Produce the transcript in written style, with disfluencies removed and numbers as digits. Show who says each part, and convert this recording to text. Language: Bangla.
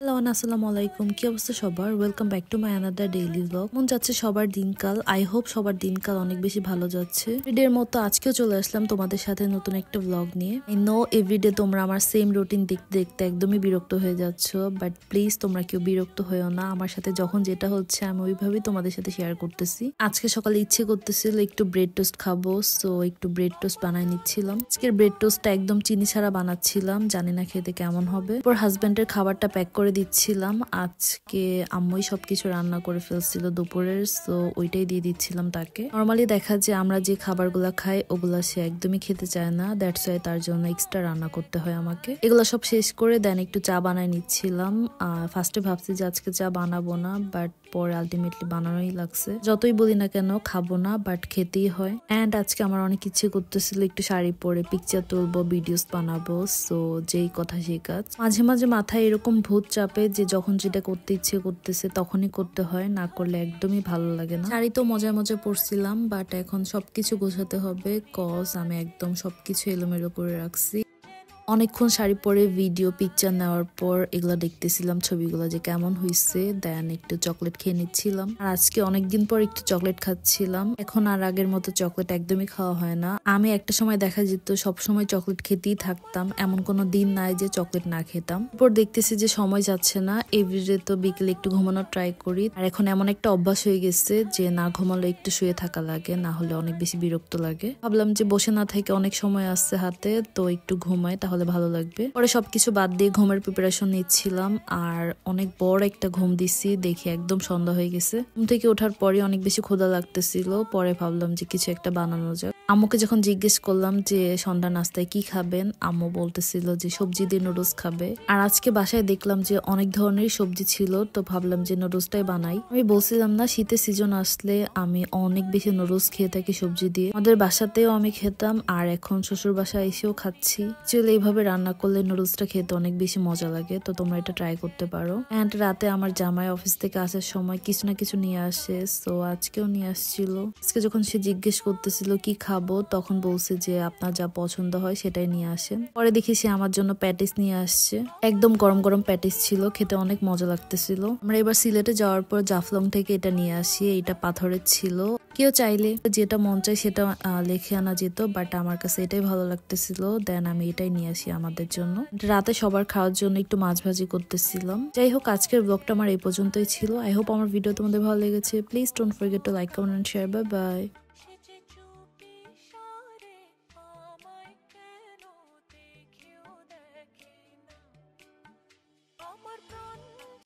Speaker 1: হ্যালো আসসালামু আলাইকুম, কি অবস্থা সবার? Welcome back to my another daily blog. মন যাচ্ছে সবার দিনকাল, আই হোপ সবার দিনকাল অনেক বেশি ভালো যাচ্ছে। এভরিডের মতো আজকেও চলে আসলাম তোমাদের সাথে নতুন একটা ব্লগ নিয়ে। আই নো এভরিডে তোমরা আমার সেম রুটিন দেখতে দেখতে একদমই বিরক্ত হয়ে যাচ্ছ, বাট প্লিজ তোমরা কেউ বিরক্ত হয়েও না। আমার সাথে যখন যেটা হচ্ছে আমি ওইভাবেই তোমাদের সাথে শেয়ার করতেছি। আজকে সকালে ইচ্ছে করতেছিল একটু ব্রেড টোস্ট খাবো, সো একটু ব্রেড টোস্ট বানায় নিচ্ছিলাম। আজকের ব্রেড টোস্টটা একদম চিনি ছাড়া বানাচ্ছিলাম, জানি না খেতে কেমন হবে। ওর হাজবেন্ডের খাবারটা প্যাক করে দিচ্ছিলাম। আজকে আম্মুই সবকিছু রান্না করে ফেলছিল দুপুরের, সো ওইটাই দিয়ে দিচ্ছিলাম তাকে। নর্মালি দেখা যায় আমরা যে খাবারগুলা খাই ওগুলা সে একদমই খেতে চায় না, দ্যাটস ওয়াই তার জন্য এক্সট্রা রান্না করতে হয় আমাকে। এগুলা সব শেষ করে দেন একটু চা বানায় নিচ্ছিলাম। ফার্স্টে ভাবছি যে আজকে চা বানাবো না, বাট পরে আলটিমেটলি বানানোই লাগছে। যতই বলি না কেন খাবো না, বাট খেতেই হয়। অ্যান্ড আজকে আমার অনেক ইচ্ছে করতেছিল একটু শাড়ি পরে পিকচার তুলবো, ভিডিওস বানাবো, সো যেই কথা সেই কাজ। মাঝে মাঝে মাথায় এরকম ভূত চাপে যে যখন যেটা করতে ইচ্ছে করতেছে তখনই করতে হয়, না করলে একদমই ভালো লাগে না। শাড়ি তো মজায় মজায় পরছিলাম, বাট এখন সবকিছু গোছাতে হবে, কজ আমি একদম সবকিছু এলোমেলো করে রাখছি। অনেকক্ষণ শাড়ি পরে ভিডিও পিকচার নেওয়ার পর এগুলা দেখতেছিলাম ছবিগুলো যে কেমন হয়েছে, দেন একটু চকলেট খেয়ে নিচ্ছিলাম। আর আজকে অনেকদিন পর একটু চকলেট খাচ্ছিলাম। এখন আর আগের মতো চকলেট একদমই খাওয়া হয় না। আমি একটা সময় দেখা যেত সবসময় চকলেট খেতেই থাকতাম, এমন কোনো দিন নাই যে চকলেট না খেতাম। এরপর দেখতেছি যে সময় যাচ্ছে না, এভরিডে তো বিকেলে একটু ঘুমানোর ট্রাই করি। আর এখন এমন একটা অভ্যাস হয়ে গেছে যে না ঘুমালে একটু শুয়ে থাকা লাগে, না হলে অনেক বেশি বিরক্ত লাগে। ভাবলাম যে বসে না থেকে অনেক সময় আসছে হাতে, তো একটু ঘুমাই তাহলে ভালো লাগবে। পরে সবকিছু বাদ দিয়ে ঘুমের প্রিপারেশন নিচ্ছিলাম, আর অনেক বড় একটা ঘুম দিছি, দেখি একদম সন্ধ্যা হয়ে গেছে। ঘুম থেকে ওঠার পরে অনেক বেশি ক্ষুধা লাগতেছিল, পরে ভাবলাম যে কিছু একটা বানানো যাক। আম্মুকে যখন জিজ্ঞেস করলাম যে সন্ধ্যা নাস্তায় কি খাবেন, আম্মু বলতেছিল যে সবজি দিয়ে নুডলস খাবে। আর আজকে বাসায় দেখলাম যে অনেক ধরনের সবজি ছিল, তো ভাবলাম যে নুডলসটাই বানাই। আমি বলছিলাম না শীতের সিজন আসলে আমি অনেক বেশি নুডলস খেয়ে থাকি সবজি দিয়ে। আমাদের বাসাতেও আমি খেতাম, আর এখন শ্বশুর বাসায় এসেও খাচ্ছি। চলে এইভাবে রান্না করলে নুডলসটা খেতে অনেক বেশি মজা লাগে, তো তোমরা এটা ট্রাই করতে পারো। এন্ড রাতে আমার জামাই অফিস থেকে আসার সময় কিছু না কিছু নিয়ে আসে, সো আজকেও নিয়ে আসছিল। আজকে যখন সে জিজ্ঞেস করতেছিল কি খাবো, তখন বলছে যে আপনার যা পছন্দ হয় সেটাই নিয়ে আসেন। পরে দেখি সে আমার জন্য প্যাটিস নিয়ে আসছে, একদম গরম গরম প্যাটিস ছিল, খেতে অনেক মজা লাগতেছিল। আমরা এবার সিলেটে যাওয়ার পর জাফলং থেকে এটা নিয়ে আসি, এটা পাথরের ছিল। কেউ চাইলে যেটা মন চায় সেটা লিখে আনা যেত, বাট আমার কাছে এটাই ভালো লাগতেছিল, দেন আমি এটাই নিয়ে আসি আমাদের জন্য। রাতে সবার খাওয়ার জন্য একটু মাছ ভাজি করতেছিলাম। যাই হোক, আজকের ব্লগটা আমার এই পর্যন্তই ছিল। আই হোপ আমার ভিডিও তোমাদের ভালো লেগেছে। Please don't forget to like, comment and share. Bye by.